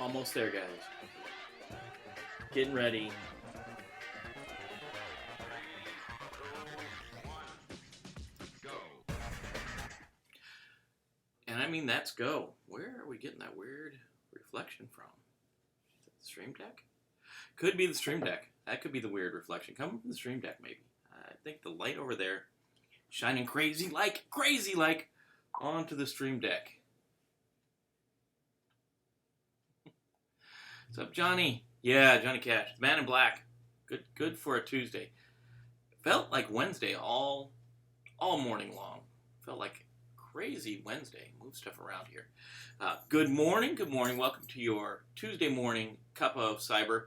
Almost there, guys. Getting ready. And I mean, that's go. Where are we getting that weird reflection from? Is it the Stream Deck? Could be the Stream Deck. That could be the weird reflection. Coming from the Stream Deck, maybe. I think the light over there shining crazy like onto the Stream Deck. What's up, Johnny? Yeah, Johnny Cash. Man in Black. Good for a Tuesday. Felt like Wednesday all morning long. Felt like crazy Wednesday. Move stuff around here. Good morning. Welcome to your Tuesday morning cup of cyber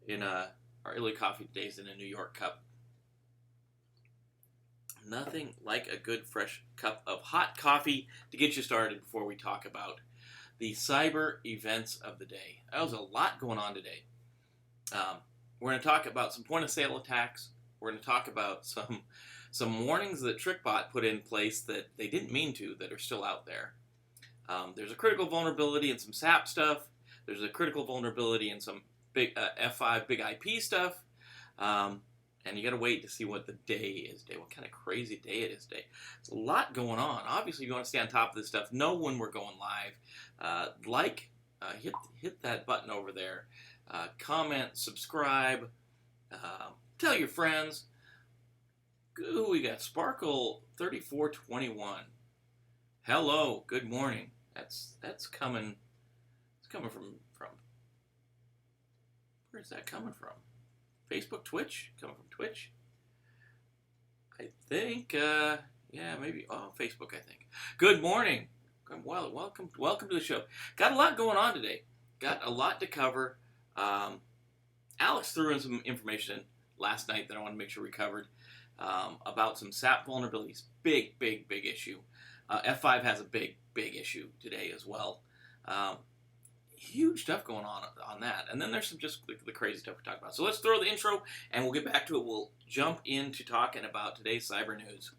in our Illy Coffee Days in a New York cup. Nothing like a good fresh cup of hot coffee to get you started before we talk about the cyber events of the day. There was a lot going on today. We're going to talk about some point-of-sale attacks. We're going to talk about some warnings that TrickBot put in place that they didn't mean to, that are still out there. There's a critical vulnerability in some SAP stuff. There's a critical vulnerability in some big F5 big IP stuff. And you got to wait to see what the day is today. What kind of crazy day it is today. There's a lot going on. Obviously, you want to stay on top of this stuff. Know when we're going live. Hit that button over there. Comment, subscribe. Tell your friends. Ooh, we got Sparkle 3421. Hello, good morning. That's coming. It's coming from. Where's that coming from? Facebook, Twitch? Coming from Twitch? I think, maybe. Oh, Facebook, I think. Good morning. Well, welcome to the show. Got a lot going on today. Got a lot to cover. Alex threw in some information last night that I want to make sure we covered about some SAP vulnerabilities. Big issue. F5 has a big issue today as well. Huge stuff going on that. And then there's some just the crazy stuff we talk about. So let's throw the intro and we'll get back to it. We'll jump into talking about today's cyber news.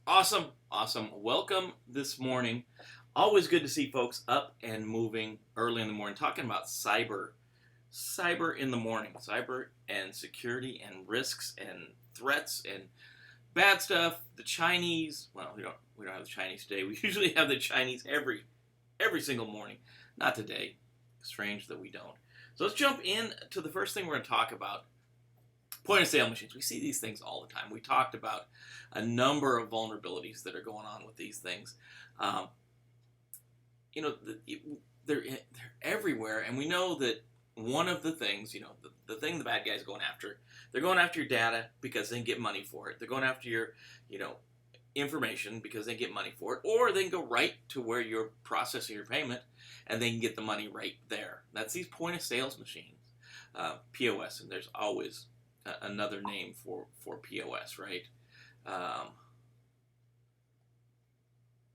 Awesome. Welcome this morning. Always good to see folks up and moving early in the morning, talking about cyber in the morning, cyber and security and risks and threats and bad stuff. The Chinese, well, we don't have the Chinese today. We usually have the Chinese every single morning. Not today. Strange that we don't. So let's jump in to the first thing we're going to talk about. Point of sale machines. We see these things all the time. We talked about a number of vulnerabilities that are going on with these things. They're everywhere, and we know that one of the things, the thing the bad guys going after, they're going after your data because they can get money for it. They're going after your, information because they get money for it, or they can go right to where you're processing your payment, and they can get the money right there. That's these point of sales machines, POS, and there's always another name for POS, right?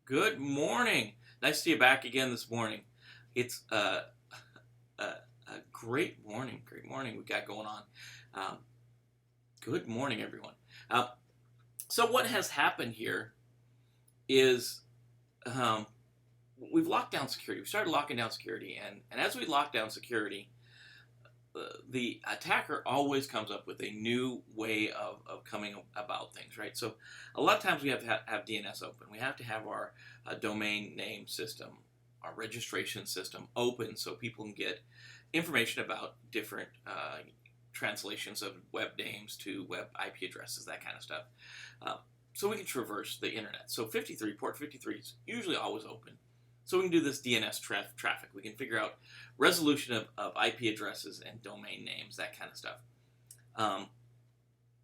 Good morning. Nice to see you back again this morning. It's a great morning we got going on. Good morning, everyone. So what has happened here is we've locked down security. We started locking down security, and as we lock down security, the attacker always comes up with a new way of coming about things, right? So a lot of times we have to have DNS open. We have to have our domain name system, our registration system open so people can get information about different translations of web names to web IP addresses, that kind of stuff. So we can traverse the internet. So port 53 is usually always open. So we can do this DNS traffic. We can figure out resolution of IP addresses and domain names, that kind of stuff.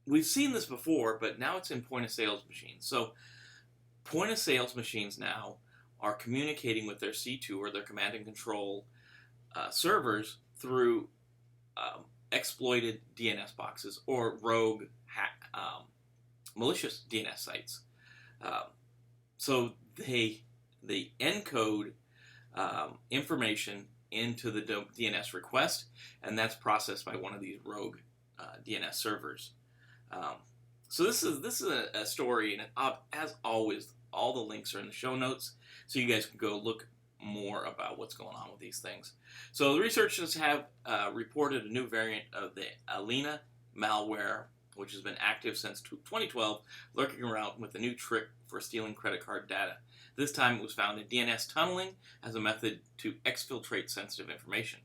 We've seen this before, but now it's in point of sales machines. So point of sales machines now are communicating with their C2 or their command and control servers through exploited DNS boxes or rogue malicious DNS sites. So they encode information into the DNS request, and that's processed by one of these rogue DNS servers. So this is a story, and as always, all the links are in the show notes, so you guys can go look more about what's going on with these things. So the researchers have reported a new variant of the Alina malware, which has been active since 2012, lurking around with a new trick for stealing credit card data. This time it was found in DNS tunneling as a method to exfiltrate sensitive information.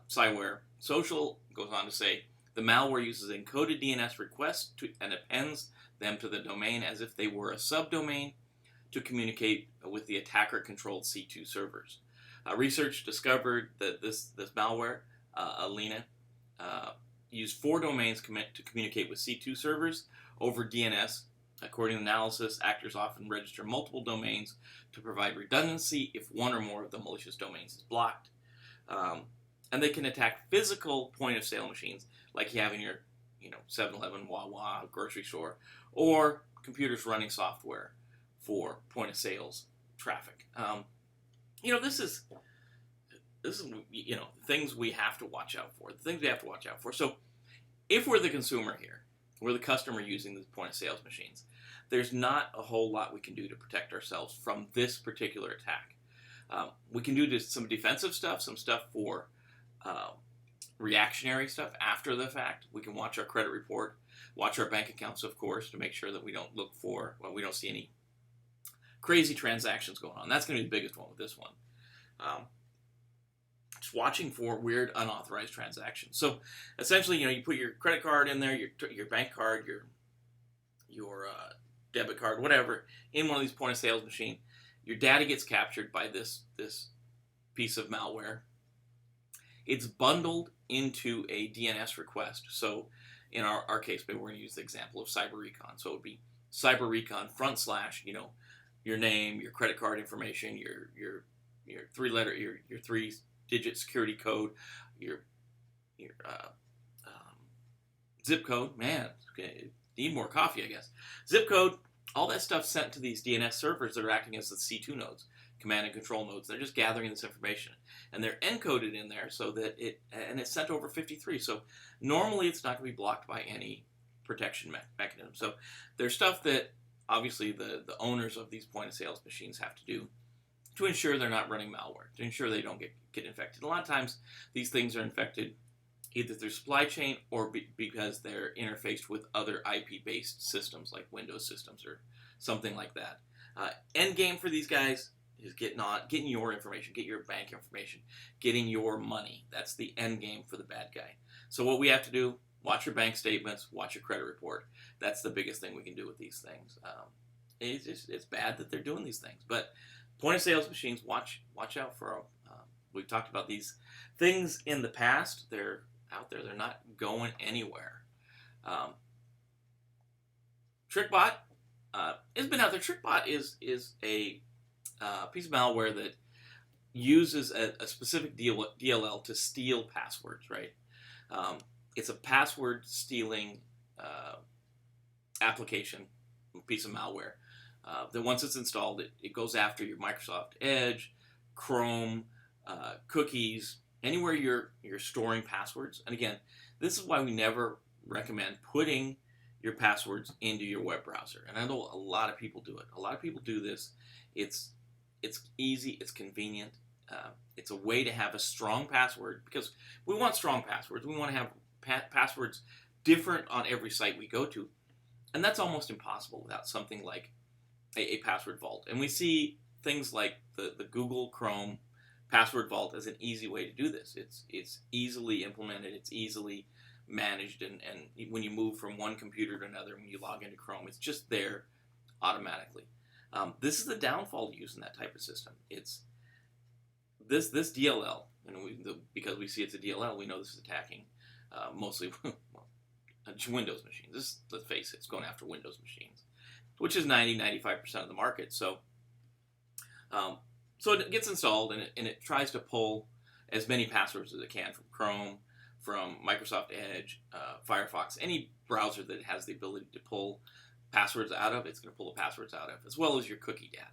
Cyber Social goes on to say, the malware uses encoded DNS requests and appends them to the domain as if they were a subdomain to communicate with the attacker-controlled C2 servers. Research discovered that this malware, Alina, used 4 domains to communicate with C2 servers over DNS. According to analysis, actors often register multiple domains to provide redundancy if one or more of the malicious domains is blocked. And they can attack physical point-of-sale machines, like you have in your 7-Eleven, Wawa, grocery store, or computers running software for point-of-sales traffic. This is things we have to watch out for. The things we have to watch out for. So, if we're the consumer here, we're the customer using these point-of-sales machines, there's not a whole lot we can do to protect ourselves from this particular attack. We can do some defensive stuff, some stuff for reactionary stuff after the fact. We can watch our credit report, watch our bank accounts, of course, to make sure that we don't we don't see any crazy transactions going on. That's going to be the biggest one with this one. Just watching for weird unauthorized transactions. So essentially, you put your credit card in there, your bank card, your debit card, whatever, in one of these point of sales machine. Your data gets captured by this piece of malware. It's bundled into a DNS request. So in our case, maybe we're going to use the example of Cyber-Recon. So it would be Cyber-Recon / your name, your credit card information, your 3-digit security code, your zip code. Man, need more coffee, I guess. Zip code, all that stuff sent to these DNS servers that are acting as the C2 nodes, command and control nodes. They're just gathering this information, and they're encoded in there so that it's sent over 53. So normally it's not going to be blocked by any protection mechanism. So there's stuff that obviously the owners of these point of sales machines have to do to ensure they're not running malware, to ensure they don't get infected. A lot of times these things are infected either through supply chain or because they're interfaced with other IP-based systems like Windows systems or something like that. End game for these guys is getting your information, get your bank information, getting your money. That's the end game for the bad guy. So what we have to do, watch your bank statements, watch your credit report. That's the biggest thing we can do with these things. It's bad that they're doing these things, but point of sales machines, watch out for them. We've talked about these things in the past. They're out there. They're not going anywhere. TrickBot has been out there. TrickBot is a piece of malware that uses a specific DLL to steal passwords, right? It's a password stealing application, piece of malware. Then once it's installed, it goes after your Microsoft Edge, Chrome, cookies, anywhere you're storing passwords. And again, this is why we never recommend putting your passwords into your web browser. And I know a lot of people do it. A lot of people do this. It's easy. It's convenient. It's a way to have a strong password because we want strong passwords. We want to have passwords different on every site we go to. And that's almost impossible without something like a password vault. And we see things like the Google Chrome password vault as an easy way to do this. It's easily implemented. It's easily managed. And when you move from one computer to another, when you log into Chrome, it's just there automatically. This is the downfall to using that type of system. It's this DLL, and because we see it's a DLL, we know this is attacking mostly Windows machines. Let's face it, it's going after Windows machines, which is 95% of the market. So it gets installed and it tries to pull as many passwords as it can from Chrome, from Microsoft Edge, Firefox, any browser that has the ability to pull passwords out of, it's going to pull the passwords out of, as well as your cookie data.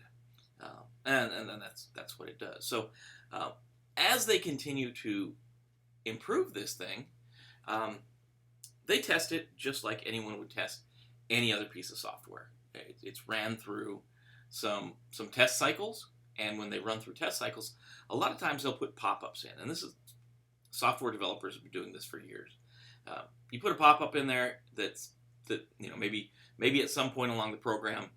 And then that's what it does. So as they continue to improve this thing, they test it just like anyone would test any other piece of software. It's ran through some test cycles, and when they run through test cycles, a lot of times they'll put pop-ups in, and this is software developers have been doing this for years. You put a pop-up in there that maybe at some point along the program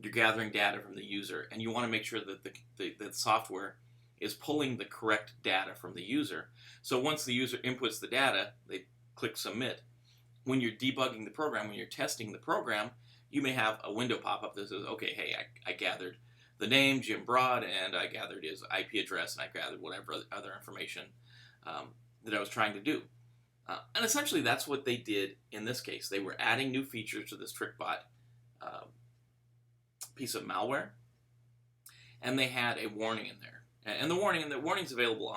you're gathering data from the user, and you want to make sure that the software is pulling the correct data from the user. So once the user inputs the data, they click submit. When you're debugging the program, when you're testing the program, you may have a window pop up that says, okay, hey, I gathered the name, Jim Broad, and I gathered his IP address, and I gathered whatever other information that I was trying to do. And essentially that's what they did in this case. They were adding new features to this TrickBot piece of malware, and they had a warning in there. And the warning's available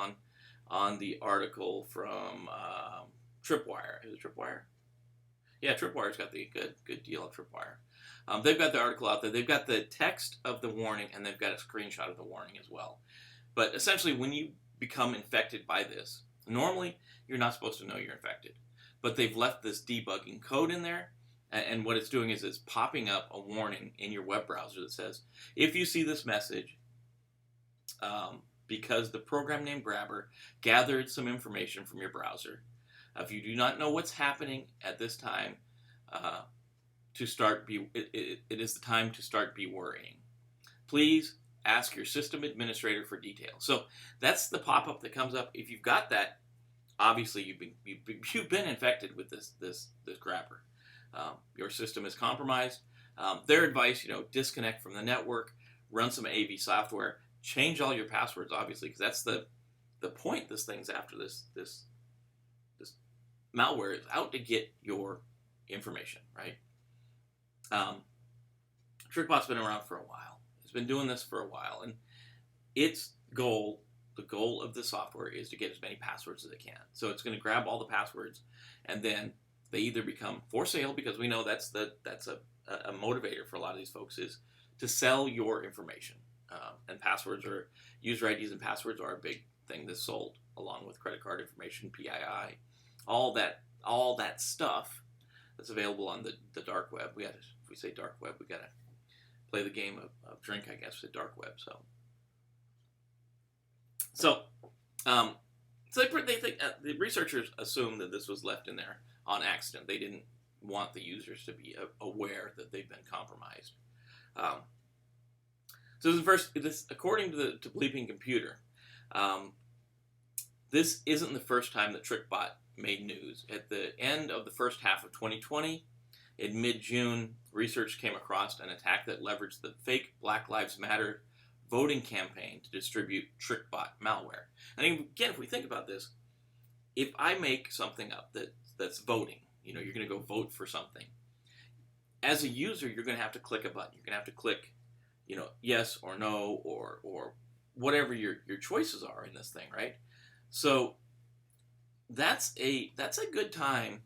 on the article from Tripwire. Is it Tripwire? Yeah, Tripwire's got the good deal of Tripwire. They've got the article out there. They've got the text of the warning, and they've got a screenshot of the warning as well. But essentially, when you become infected by this, normally you're not supposed to know you're infected. But they've left this debugging code in there, and what it's doing is it's popping up a warning in your web browser that says, if you see this message, because the program name grabber gathered some information from your browser, if you do not know what's happening at this time, it is the time to start be worrying. Please ask your system administrator for details. So that's the pop-up that comes up. If you've got that, obviously you've been infected with this grabber. Your system is compromised. Their advice, disconnect from the network, run some AV software, change all your passwords, obviously, because that's the point this thing's after. This malware is out to get your information, right? TrickBot's been around for a while. It's been doing this for a while, and the goal of the software is to get as many passwords as it can. So it's going to grab all the passwords, and then they either become for sale, because we know that's a motivator for a lot of these folks, is to sell your information. And user IDs and passwords are a big thing that's sold, along with credit card information, PII, all that stuff that's available on the dark web. If we say dark web, we gotta play the game of drink, I guess, the dark web. So they think the researchers assume that this was left in there on accident. They didn't want the users to be aware that they've been compromised. So according to Bleeping Computer, this isn't the first time that TrickBot made news. At the end of the first half of 2020, in mid-June, research came across an attack that leveraged the fake Black Lives Matter voting campaign to distribute TrickBot malware. And again, if we think about this, if I make something up that's voting, you're going to go vote for something. As a user, you're going to have to click a button. You're going to have to click, yes or no, or whatever your choices are in this thing, right? So that's a good time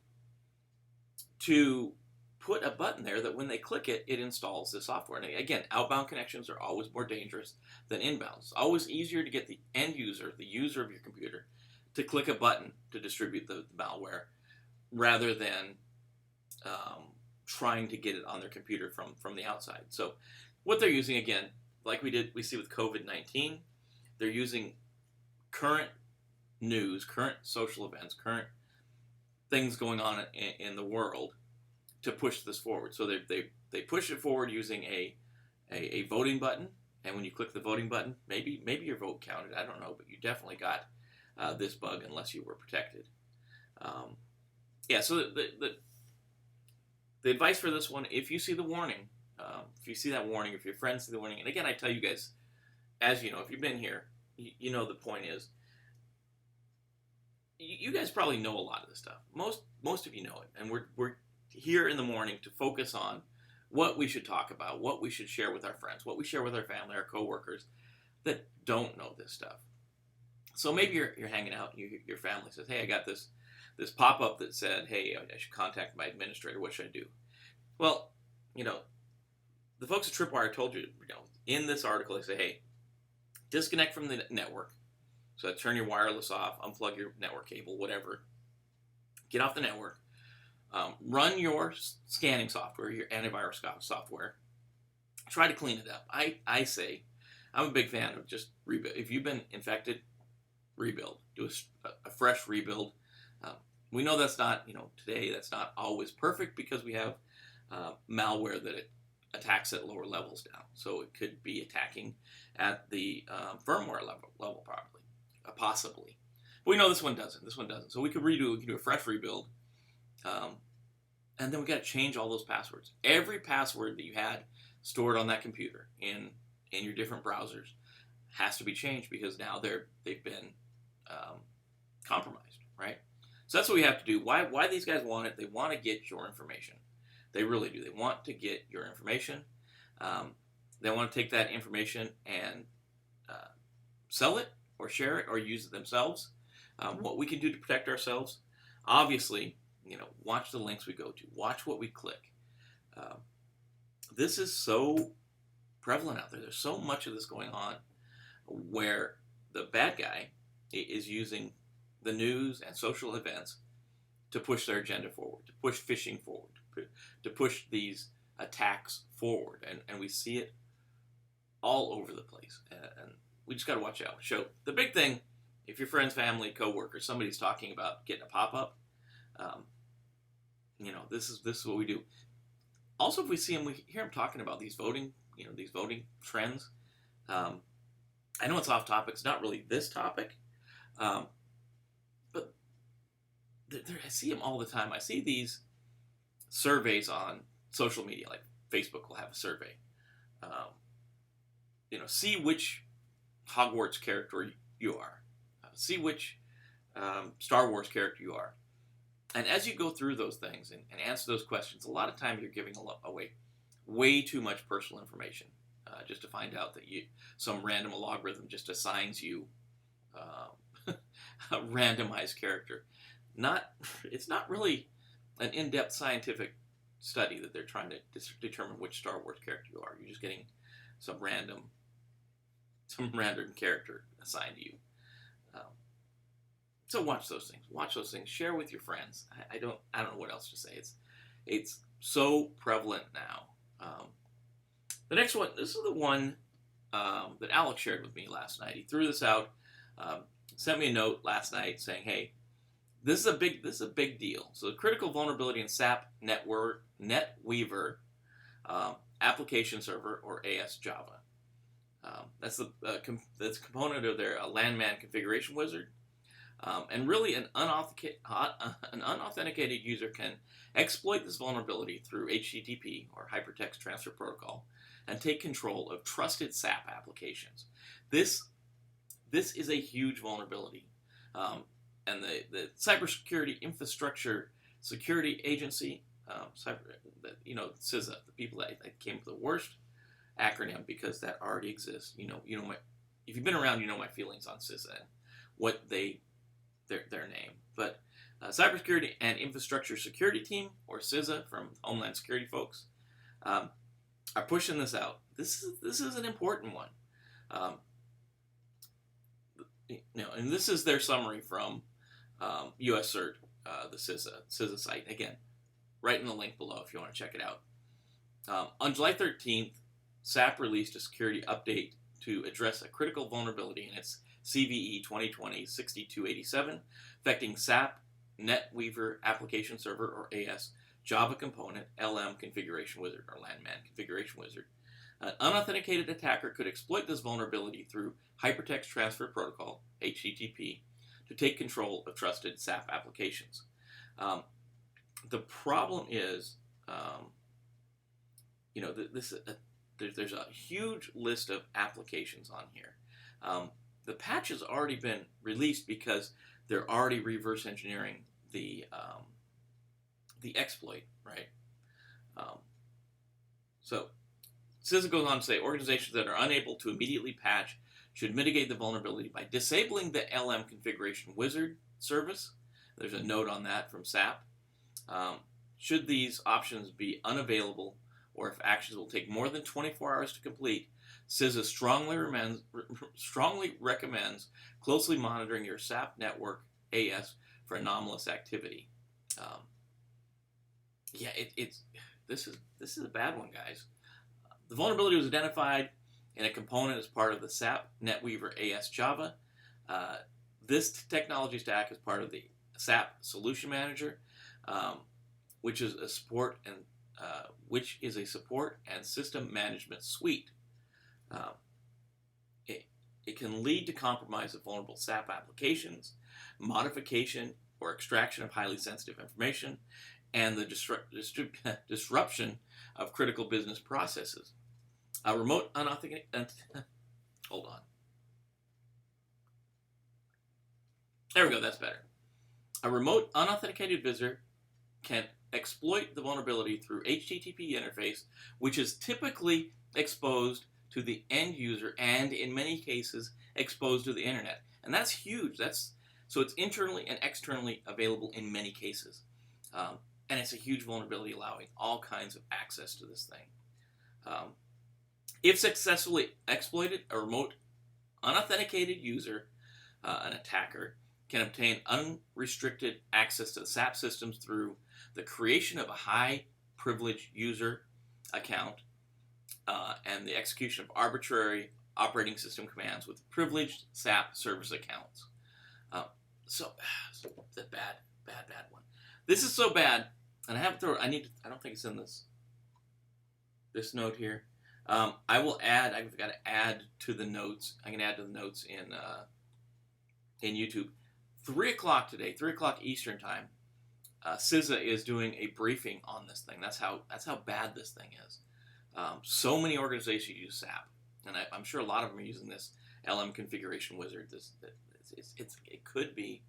to put a button there that when they click it, it installs the software. And again, outbound connections are always more dangerous than inbound. It's always easier to get the end user, the user of your computer, to click a button to distribute the malware, rather than trying to get it on their computer from the outside. So what they're using, again, like we see with COVID-19, they're using current news, current social events, current things going on in the world to push this forward. So they push it forward using a voting button, and when you click the voting button, maybe your vote counted, I don't know, but you definitely got this bug unless you were protected. So the advice for this one, if you see the warning, if you see that warning, if your friends see the warning, and again, I tell you guys, as you know, if you've been here, you know the point is, you guys probably know a lot of this stuff. Most of you know it, and we're here in the morning to focus on what we should talk about, what we should share with our friends, what we share with our family, our coworkers that don't know this stuff. So maybe you're hanging out, and your family says, "Hey, I got this pop-up that said, hey, I should contact my administrator. What should I do?" Well, the folks at Tripwire told you, in this article, they say, hey, disconnect from the network. So turn your wireless off, unplug your network cable, whatever. Get off the network. run your scanning software, your antivirus software. Try to clean it up. I say, I'm a big fan of just rebuild. If you've been infected, rebuild. Do a fresh rebuild. We know that's not, today that's not always perfect because we have malware that it attacks at lower levels now. So it could be attacking at the firmware level probably, possibly. But we know this one doesn't. This one doesn't. So we can do a fresh rebuild. And then we got to change all those passwords. Every password that you had stored on that computer in your different browsers has to be changed because now they've been compromised, right? So that's what we have to do. Why these guys want it? They want to get your information. They really do. They want to get your information. They want to take that information and sell it or share it or use it themselves. What we can do to protect ourselves, obviously, watch the links we go to. Watch what we click. This is so prevalent out there. There's so much of this going on where the bad guy is using the news and social events to push their agenda forward, to push phishing forward, to push these attacks forward. And we see it all over the place. And we just got to watch out. So the big thing, if your friends, family, coworkers, somebody's talking about getting a pop-up, this is what we do. Also, if we see them, we hear them talking about these voting trends. I know it's off topic. It's not really this topic, but I see them all the time. I see these surveys on social media, like Facebook will have a survey. See which Hogwarts character you are. See which Star Wars character you are. And as you go through those things and answer those questions, a lot of time you're giving away way too much personal information just to find out that some random logarithm just assigns you a randomized character. It's not really an in-depth scientific study that they're trying to determine which Star Wars character you are. You're just getting some random character assigned to you. So watch those things. Watch those things. Share with your friends. I don't know what else to say. It's so prevalent now. The next one. This is the one that Alex shared with me last night. He threw this out. Sent me a note last night saying, "Hey, this is a big deal." So the critical vulnerability in SAP NetWeaver application server or AS Java. That's a component of their landman configuration wizard. And really, an unauthenticated user can exploit this vulnerability through HTTP, or Hypertext Transfer Protocol, and take control of trusted SAP applications. This is a huge vulnerability. And the Cybersecurity Infrastructure Security Agency, CISA, the people that came up with the worst acronym because that already exists. If you've been around, you know my feelings on CISA and what their name. But Cybersecurity and Infrastructure Security Team, or CISA from Homeland Security folks, are pushing this out. This is an important one. And this is their summary from US Cert, the CISA site. Again, right in the link below if you want to check it out. On July 13th, SAP released a security update to address a critical vulnerability in its CVE 2020-6287, affecting SAP NetWeaver Application Server, or AS, Java Component, LM Configuration Wizard, or Landman Configuration Wizard. An unauthenticated attacker could exploit this vulnerability through Hypertext Transfer Protocol, HTTP, to take control of trusted SAP applications. The problem is, there's a huge list of applications on here. The patch has already been released because they're already reverse engineering the exploit, right? So CISA goes on to say organizations that are unable to immediately patch should mitigate the vulnerability by disabling the LM configuration wizard service. There's a note on that from SAP. Should these options be unavailable, or if actions will take more than 24 hours to complete, CISA strongly recommends closely monitoring your SAP network AS for anomalous activity. Yeah, this is a bad one, guys. The vulnerability was identified in a component as part of the SAP NetWeaver AS Java. This technology stack is part of the SAP Solution Manager, um, which is a support and system management suite. Um, it can lead to compromise of vulnerable SAP applications, modification or extraction of highly sensitive information, and the disruption of critical business processes. A remote unauthenticated. Hold on. There we go. That's better. A remote unauthenticated visitor can exploit the vulnerability through HTTP interface, which is typically exposed to the end user and, in many cases, exposed to the internet. And that's huge. So it's internally and externally available in many cases. And it's a huge vulnerability, allowing all kinds of access to this thing. If successfully exploited, a remote unauthenticated user, an attacker, can obtain unrestricted access to the SAP systems through the creation of a high privileged user account and the execution of arbitrary operating system commands with privileged SAP service accounts. So it's a bad one. This is so bad, and I don't think it's in this note here. I've got to add to the notes. I can add to the notes in YouTube. 3 o'clock today, 3 o'clock Eastern time, CISA is doing a briefing on this thing. That's how bad this thing is. So many organizations use SAP, and I'm sure a lot of them are using this LM configuration wizard. It could be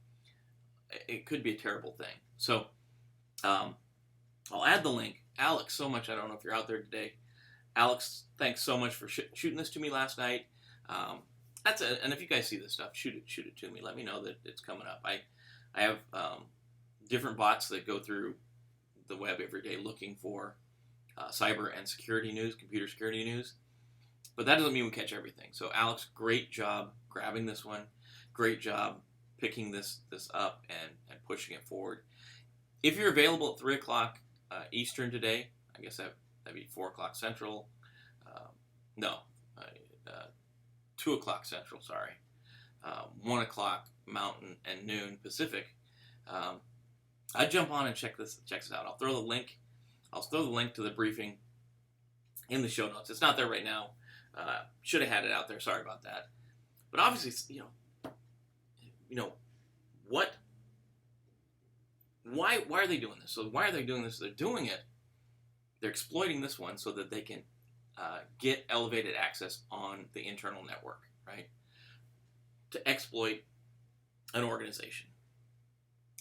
a terrible thing. So I'll add the link. Alex, so much. I don't know if you're out there today. Alex, thanks so much for shooting this to me last night. And if you guys see this stuff, shoot it to me. Let me know that it's coming up. I have different bots that go through the web every day looking for cyber and security news, computer security news. But that doesn't mean we catch everything. So Alex, great job grabbing this one. Great job picking this up and pushing it forward. If you're available at 3 o'clock Eastern today, I guess that'd be 4 o'clock Central. 2 o'clock Central, sorry. 1 o'clock Mountain and noon Pacific. I'd jump on and check this out. I'll throw the link to the briefing in the show notes. It's not there right now. Should have had it out there. Sorry about that. But obviously, what? Why are they doing this? So why are they doing this? They're doing it. They're exploiting this one so that they can get elevated access on the internal network, right? To exploit an organization.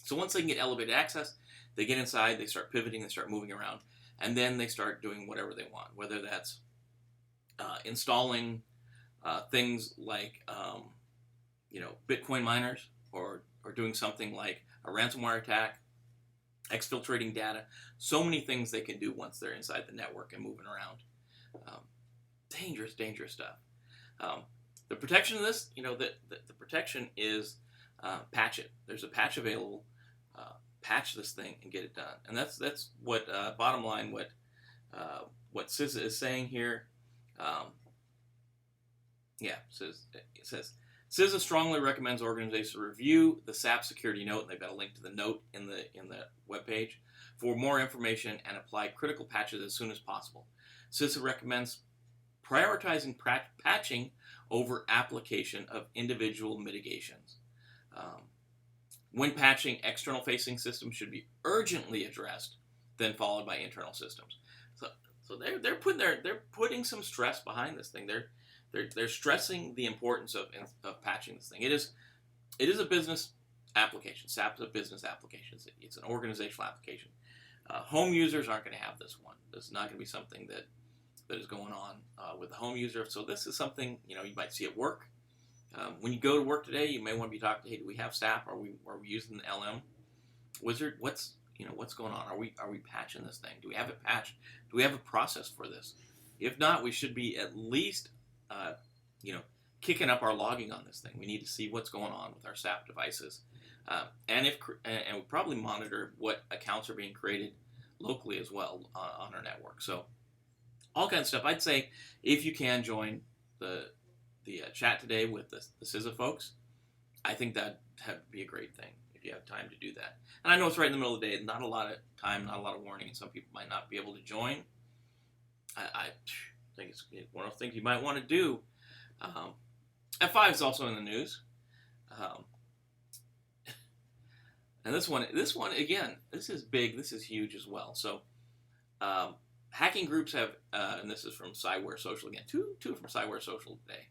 So once they can get elevated access, they get inside, they start pivoting, they start moving around, and then they start doing whatever they want, whether that's installing things like Bitcoin miners, or doing something like a ransomware attack, exfiltrating data. So many things they can do once they're inside the network and moving around. Dangerous stuff. The protection of this, the protection is patch it. There's a patch available. Patch this thing and get it done. And that's what bottom line what CISA is saying here. It says CISA strongly recommends organizations review the SAP security note, and they've got a link to the note in the webpage for more information and apply critical patches as soon as possible. CISA recommends prioritizing patching over application of individual mitigations. When patching, external-facing systems should be urgently addressed, then followed by internal systems. So they're putting some stress behind this thing. They're stressing the importance of patching this thing. It is a business application. SAP is a business application. It's an organizational application. Home users aren't going to have this one. This is not going to be something that is going on with the home user. So this is something you might see at work. When you go to work today, you may want to be talking. Hey, do we have SAP? Are we using the LM wizard? What's going on? Are we patching this thing? Do we have it patched? Do we have a process for this? If not, we should be at least kicking up our logging on this thing. We need to see what's going on with our SAP devices, and we probably monitor what accounts are being created locally as well on our network. So all kinds of stuff. I'd say if you can join the chat today with the CISA folks, I think that would be a great thing if you have time to do that. And I know it's right in the middle of the day, not a lot of time, not a lot of warning, and some people might not be able to join. I think it's one of those things you might want to do. F5 is also in the news. And this one again, this is big, this is huge as well. So hacking groups have, and this is from Cyber Social again, two from Cyber Social today.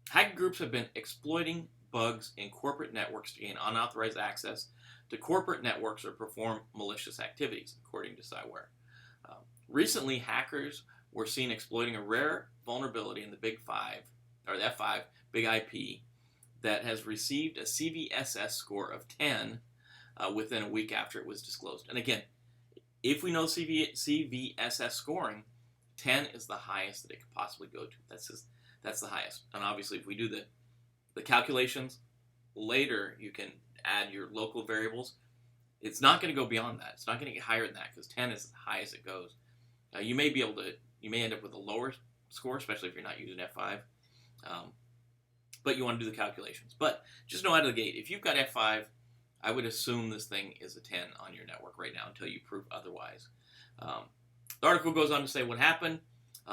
Hacking groups have been exploiting bugs in corporate networks to gain unauthorized access to corporate networks or perform malicious activities, according to Cyber. Recently, hackers were seen exploiting a rare vulnerability in the Big Five, or the F5 Big IP, that has received a CVSS score of 10 within a week after it was disclosed. And again, if we know CVSS scoring, 10 is the highest that it could possibly go to. That's the highest. And obviously, if we do the calculations later, you can add your local variables. It's not going to go beyond that. It's not going to get higher than that because 10 is the highest it goes. You may end up with a lower score, especially if you're not using F5. But you want to do the calculations. But just know out of the gate, if you've got F5, I would assume this thing is a 10 on your network right now until you prove otherwise. The article goes on to say what happened.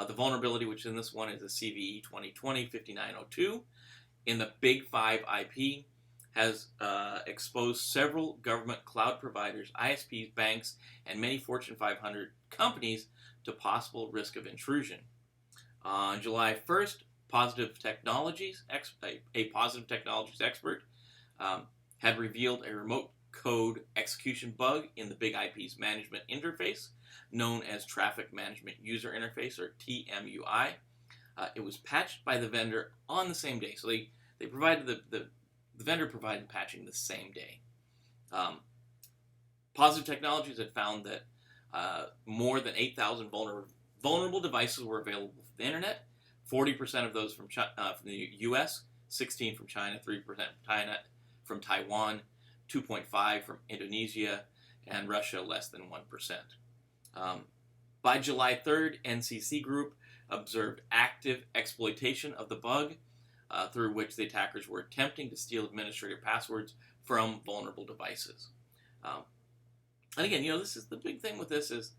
The vulnerability, which in this one is a CVE 2020-5902, in the Big Five IP, has exposed several government cloud providers, ISPs, banks, and many Fortune 500 companies to possible risk of intrusion. On July 1st, a positive technologies expert had revealed a remote code execution bug in the Big IP's management interface, known as Traffic Management User Interface, or TMUI. It was patched by the vendor on the same day. So they provided the vendor provided patching the same day. Positive Technologies had found that more than 8,000 vulnerable devices were available from the internet. 40% of those from the U.S., 16% from China, 3% from Taiwan, 2.5% from Indonesia, and Russia less than 1%. By July 3rd, NCC Group observed active exploitation of the bug, through which the attackers were attempting to steal administrator passwords from vulnerable devices. And again, this is the big thing with this is,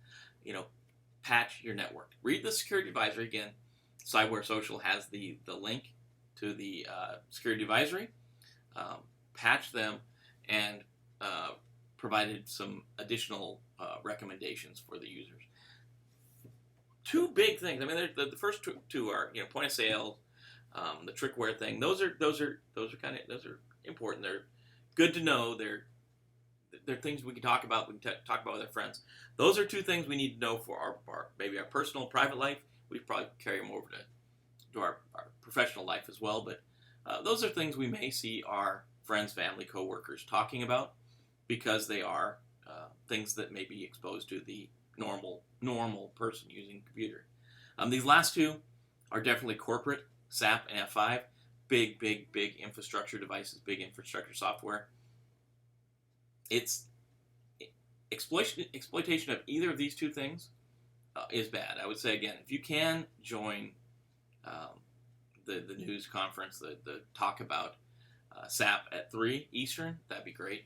patch your network. Read the security advisory again. Cyber Social has the link to the security advisory. Patch them and provided some additional recommendations for the users. Two big things. I mean, the first two are point of sale, the trickware thing. Those are important. They're good to know. They're things we can talk about. We can talk about with our friends. Those are two things we need to know for our maybe our personal private life. We probably carry them over to our professional life as well. But those are things we may see our friends, family, coworkers talking about because they are things that may be exposed to the normal person using a computer. These last two are definitely corporate, SAP and F5, big infrastructure devices, big infrastructure software. It's exploitation of either of these two things is bad. I would say again, if you can join the news conference, the talk about SAP at 3 Eastern, that'd be great.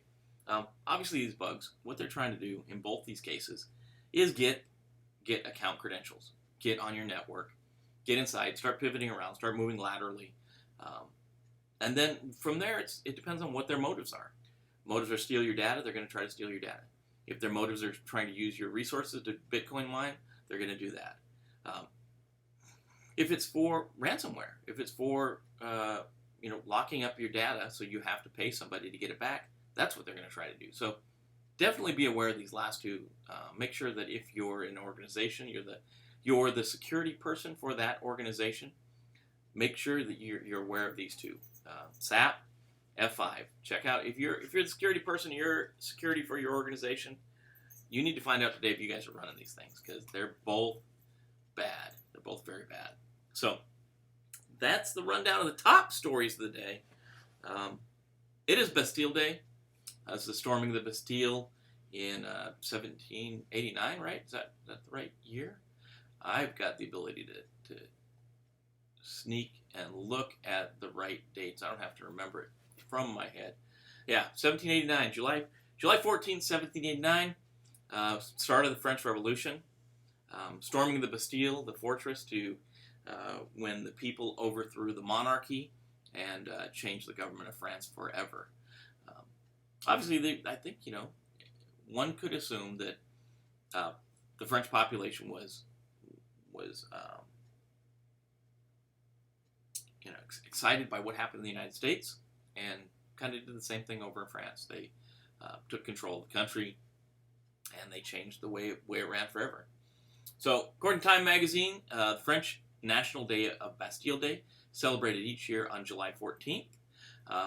Obviously, these bugs, what they're trying to do in both these cases is get account credentials, get on your network, get inside, start pivoting around, start moving laterally, and then from there, it depends on what their motives are. Motives are steal your data, they're going to try to steal your data. If their motives are trying to use your resources to Bitcoin mine, they're going to do that. If it's for ransomware, if it's for locking up your data so you have to pay somebody to get it back, that's what they're going to try to do. So definitely be aware of these last two. Make sure that if you're in an organization, you're the security person for that organization. Make sure that you're aware of these two. SAP, F5. Check out if you're the security person, you're security for your organization. You need to find out today if you guys are running these things because they're both bad. They're both very bad. So that's the rundown of the top stories of the day. It is Bastille Day. It's the storming of the Bastille in 1789, right? Is that the right year? I've got the ability to sneak and look at the right dates. I don't have to remember it from my head. Yeah, 1789, July 14th, 1789, start of the French Revolution, storming the Bastille, the fortress, to when the people overthrew the monarchy and changed the government of France forever. Obviously, I think, one could assume that the French population was excited by what happened in the United States, and kind of did the same thing over in France. They took control of the country, and they changed the way it ran forever. So, according to Time magazine, the French National Day of Bastille Day, celebrated each year on July 14th.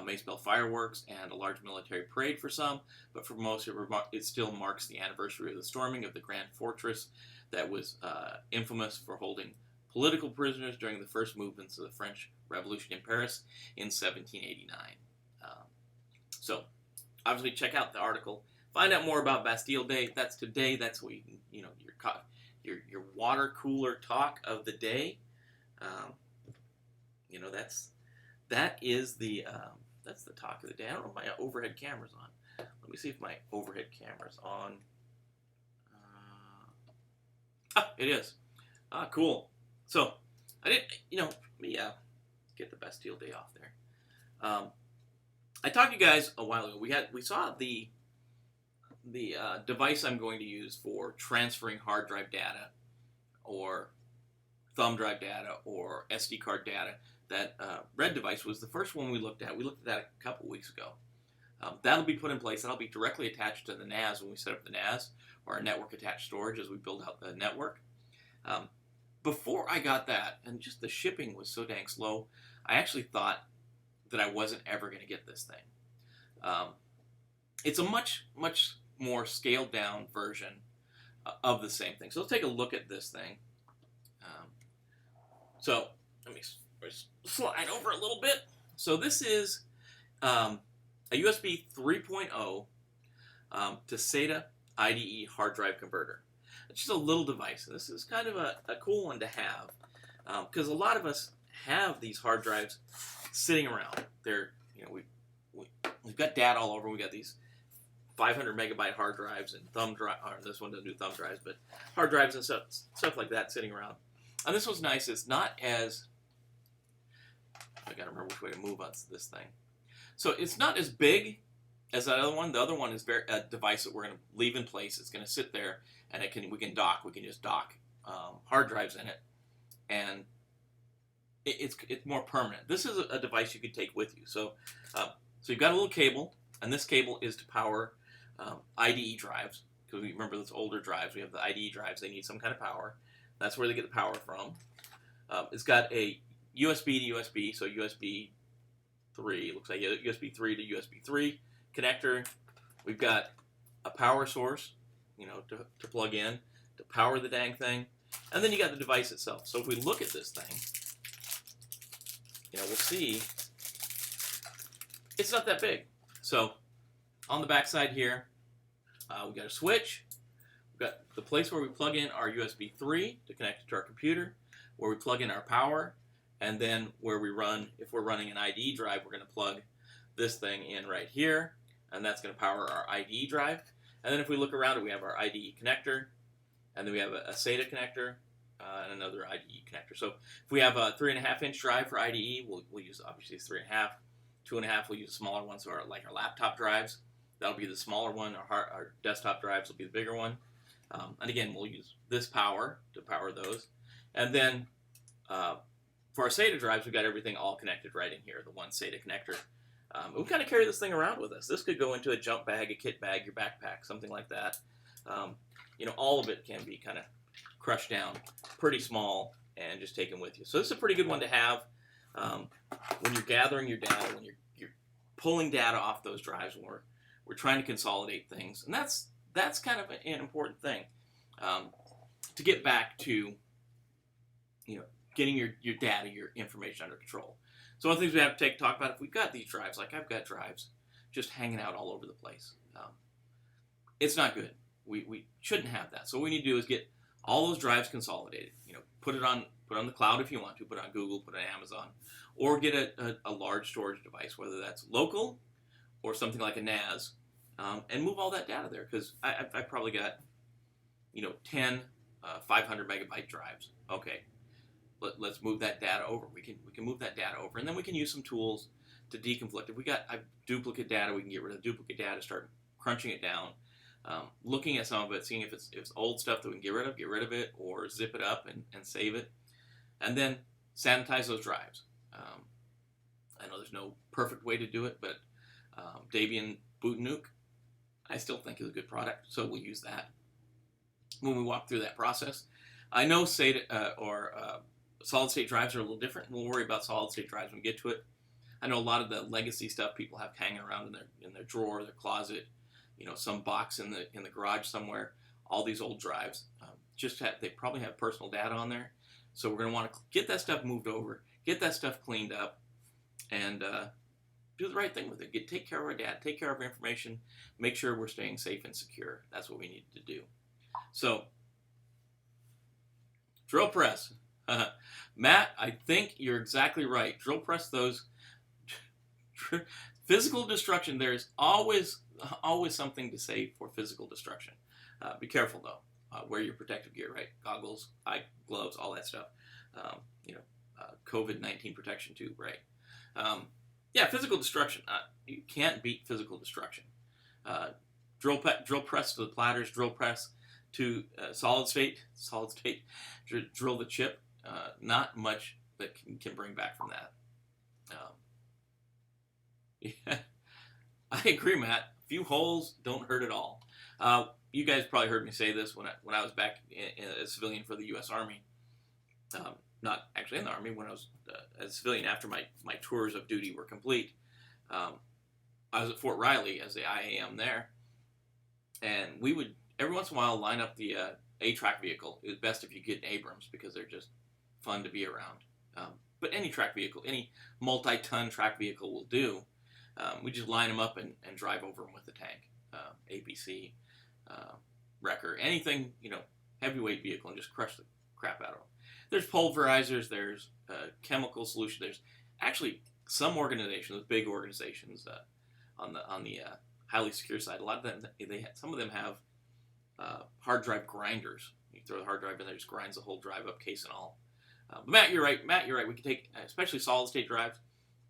May spell fireworks and a large military parade for some, but for most it still marks the anniversary of the storming of the Grand Fortress that was infamous for holding political prisoners during the first movements of the French Revolution in Paris in 1789. So, obviously, check out the article. Find out more about Bastille Day. That's today. That's what your water cooler talk of the day. That's the talk of the day. I don't know if my overhead camera's on. Let me see if my overhead camera's on. It is. Cool. So, I didn't, let me get the Bastille Day off there. I talked to you guys a while ago. We saw the device I'm going to use for transferring hard drive data, or thumb drive data, or SD card data. That red device was the first one we looked at. We looked at that a couple weeks ago. That'll be put in place. That'll be directly attached to the NAS when we set up the NAS, or our network attached storage as we build out the network. Before I got that, and just the shipping was so dang slow, I actually thought that I wasn't ever going to get this thing. It's a much, much more scaled down version of the same thing. So let's take a look at this thing. So let me slide over a little bit. So this is a USB 3.0 to SATA IDE hard drive converter. It's just a little device. And this is kind of a cool one to have, because a lot of us have these hard drives sitting around. They're, we've got data all over. We got these 500 megabyte hard drives and thumb drive. Or this one doesn't do thumb drives, but hard drives and stuff like that sitting around. And this one's nice. It's not as, I gotta remember which way to move on this thing. So it's not as big as that other one. The other one is a device that we're going to leave in place. It's going to sit there, and we can dock. We can just dock hard drives in it, and it's more permanent. This is a device you could take with you. So you've got a little cable, and this cable is to power IDE drives, because we remember those older drives. We have the IDE drives. They need some kind of power. That's where they get the power from. It's got a USB to USB, so USB 3. Looks like USB 3 to USB 3 connector. We've got a power source, to plug in to power the dang thing, and then you got the device itself. So if we look at this thing, we'll see it's not that big. So on the back side here, we've got a switch. We've got the place where we plug in our USB 3 to connect it to our computer, where we plug in our power, and then where we run, if we're running an IDE drive, we're going to plug this thing in right here, and that's going to power our IDE drive. And then if we look around it, we have our IDE connector, and then we have a SATA connector, and another IDE connector. So if we have a 3.5-inch drive for IDE, we'll use obviously 3.5. 2.5, we'll use a smaller one, so our laptop drives, that'll be the smaller one. Our desktop drives will be the bigger one. And again, we'll use this power to power those. And then for our SATA drives, we've got everything all connected right in here, the one SATA connector. We kind of carry this thing around with us. This could go into a jump bag, a kit bag, your backpack, something like that. All of it can be kind of crushed down, pretty small, and just taken with you. So this is a pretty good one to have when you're gathering your data, when you're pulling data off those drives, when we're trying to consolidate things. And that's kind of an important thing, to get back to getting your data, your information under control. So one of the things we have to talk about, if we've got these drives, like I've got drives just hanging out all over the place. it's not good. We shouldn't have that. So what we need to do is get all those drives consolidated. Put it on the cloud if you want to, put it on Google, put it on Amazon, or get a large storage device, whether that's local or something like a NAS, and move all that data there. Because I probably got 10 500 megabyte drives. Okay, let's move that data over. We can move that data over, and then we can use some tools to deconflict. If we got duplicate data, we can get rid of duplicate data, start crunching it down, looking at some of it, seeing if it's old stuff that we can get rid of it, or zip it up and save it, and then sanitize those drives. I know there's no perfect way to do it, but Debian Boot Nuke, I still think is a good product, so we'll use that when we walk through that process. I know SATA or solid state drives are a little different. We'll worry about solid state drives when we get to it. I know a lot of the legacy stuff people have hanging around in their drawer, their closet, some box in the garage somewhere. All these old drives, they probably have personal data on there. So we're going to want to get that stuff moved over, get that stuff cleaned up, and do the right thing with it. Take care of our data, take care of our information, make sure we're staying safe and secure. That's what we need to do. So, drill press. Matt, I think you're exactly right. Drill press those. Physical destruction, there's always something to say for physical destruction. Be careful though. Wear your protective gear, right? Goggles, eye gloves, all that stuff. COVID-19 protection too, right? Physical destruction. You can't beat physical destruction. Drill press to the platters, drill press to solid state, drill the chip. Not much that can bring back from that. Yeah, I agree, Matt. A few holes don't hurt at all. You guys probably heard me say this when I was back a civilian for the U.S. Army. Not actually in the Army, when I was a civilian after my tours of duty were complete. I was at Fort Riley as the IAM there, and we would every once in a while line up the A-track vehicle. It was best if you get an Abrams because they're just fun to be around. But any track vehicle, any multi-ton track vehicle will do. We just line them up and drive over them with the tank. APC, wrecker, anything, heavyweight vehicle, and just crush the crap out of them. There's pulverizers, there's chemical solution. There's actually some organizations, big organizations, on the highly secure side. A lot of them, some of them have hard drive grinders. You throw the hard drive in there, just grinds the whole drive up, case and all. But Matt, you're right. We can take, especially solid state drives,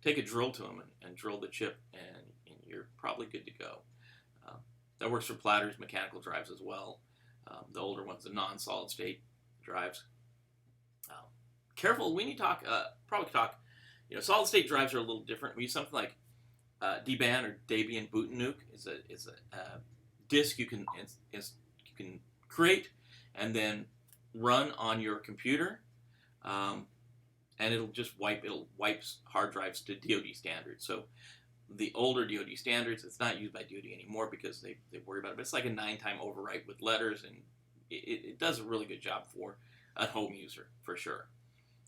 take a drill to them and drill the chip, and you're probably good to go. That works for platters, mechanical drives as well. The older ones, the non-solid state drives. Careful, we need to probably talk, solid state drives are a little different. We use something like DBAN or Debian Boot Nuke. Is a disk you can create and then run on your computer. And it'll wipe hard drives to DoD standards. So the older DoD standards, it's not used by DoD anymore because they worry about it. But it's like a 9-time overwrite with letters, and it does a really good job for a home user for sure.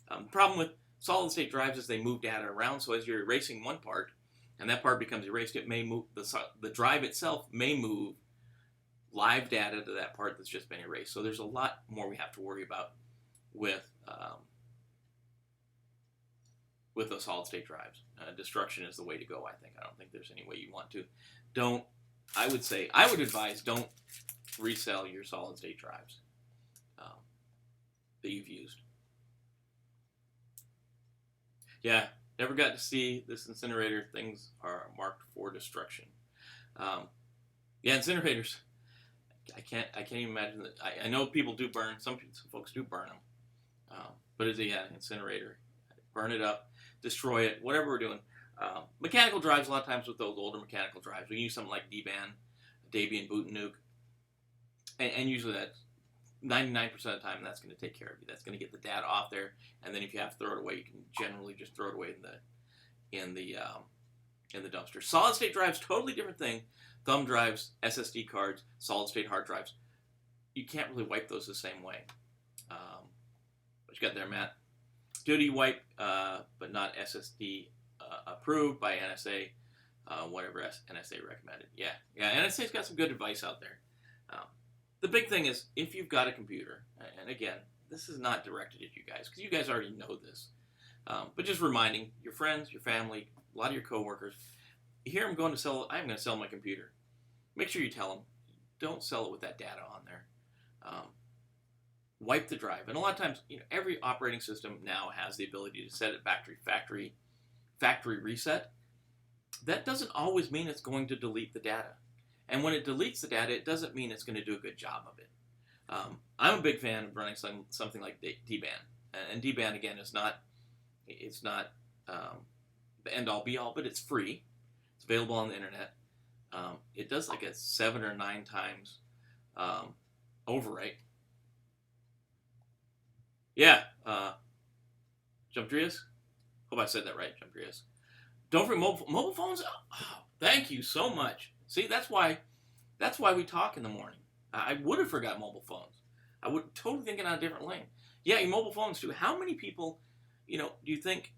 The problem with solid state drives is they move data around. So as you're erasing one part, and that part becomes erased, it may move the drive itself may move live data to that part that's just been erased. So there's a lot more we have to worry about with those solid state drives. Destruction is the way to go, I think. I don't think there's any way you want to. I would advise don't resell your solid state drives that you've used. Yeah, never got to see this incinerator. Things are marked for destruction. Incinerators. I can't even imagine that. I know people do burn. Some folks do burn them. But it's incinerator. Burn it up, destroy it, whatever we're doing. Mechanical drives, a lot of times with those older mechanical drives, we use something like Debian Boot Nuke, and usually that's 99% of the time that's going to take care of you. That's going to get the data off there, and then if you have to throw it away, you can generally just throw it away in the dumpster. Solid state drives, totally different thing. Thumb drives, SSD cards, solid state hard drives. You can't really wipe those the same way. What you got there, Matt? DoD wipe, but not SSD approved by NSA, whatever NSA recommended. Yeah, NSA's got some good advice out there. the big thing is, if you've got a computer, and again, this is not directed at you guys, because you guys already know this, but just reminding your friends, your family, a lot of your coworkers, here I'm going to sell my computer. Make sure you tell them, don't sell it with that data on there. Wipe the drive. And a lot of times, every operating system now has the ability to set it factory reset. That doesn't always mean it's going to delete the data. And when it deletes the data, it doesn't mean it's going to do a good job of it. I'm a big fan of running something like DBAN. And DBAN, again, it's not the end-all be-all, but it's free. It's available on the internet. It does like a 7 or 9 times overwrite. Yeah, Jumpdrius? Hope I said that right, Jumpdrius. Don't forget mobile phones. Oh, thank you so much. See, that's why we talk in the morning. I would have forgot mobile phones. I would totally thinking on a different lane. Yeah, your mobile phones too. How many people, do you think?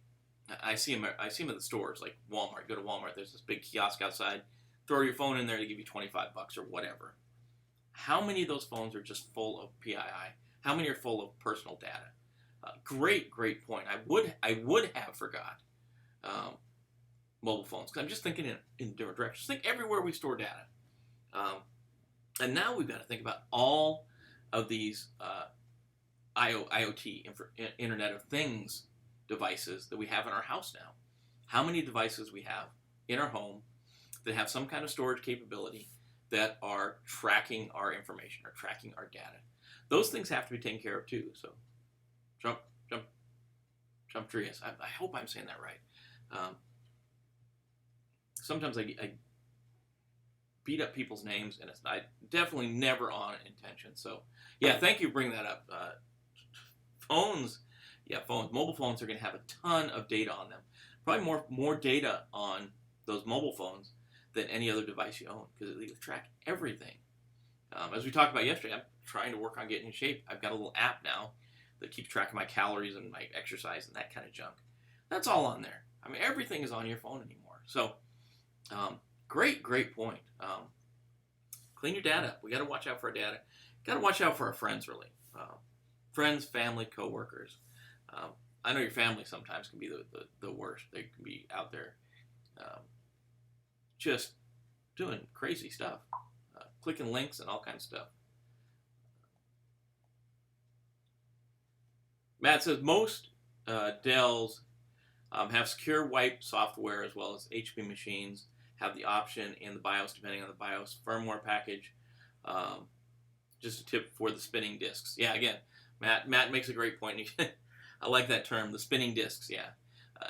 I see them at the stores like Walmart. Go to Walmart. There's this big kiosk outside. Throw your phone in there to give you $25 or whatever. How many of those phones are just full of PII? How many are full of personal data? Great point. I would have forgot mobile phones, because I'm just thinking in different directions. Think everywhere we store data. And now we've got to think about all of these IoT, Internet of Things devices that we have in our house now. How many devices we have in our home that have some kind of storage capability that are tracking our information or tracking our data. Those things have to be taken care of too. So, Jumpdrius. I hope I'm saying that right. Sometimes I beat up people's names, and it's definitely never on intention. So, yeah, thank you for bringing that up. Phones, mobile phones are going to have a ton of data on them. Probably more data on those mobile phones than any other device you own, because they track everything. As we talked about yesterday, I'm trying to work on getting in shape. I've got a little app now that keeps track of my calories and my exercise and that kind of junk. That's all on there. I mean, everything is on your phone anymore. So, great point. Clean your data up. We got to watch out for our data. Got to watch out for our friends, really. Friends, family, coworkers. I know your family sometimes can be the worst. They can be out there just doing crazy stuff, clicking links and all kinds of stuff. Matt says most Dells have secure wipe software, as well as HP machines have the option in the BIOS, depending on the BIOS firmware package. Just a tip for the spinning disks. Yeah, again, Matt makes a great point. I like that term, the spinning disks. Yeah,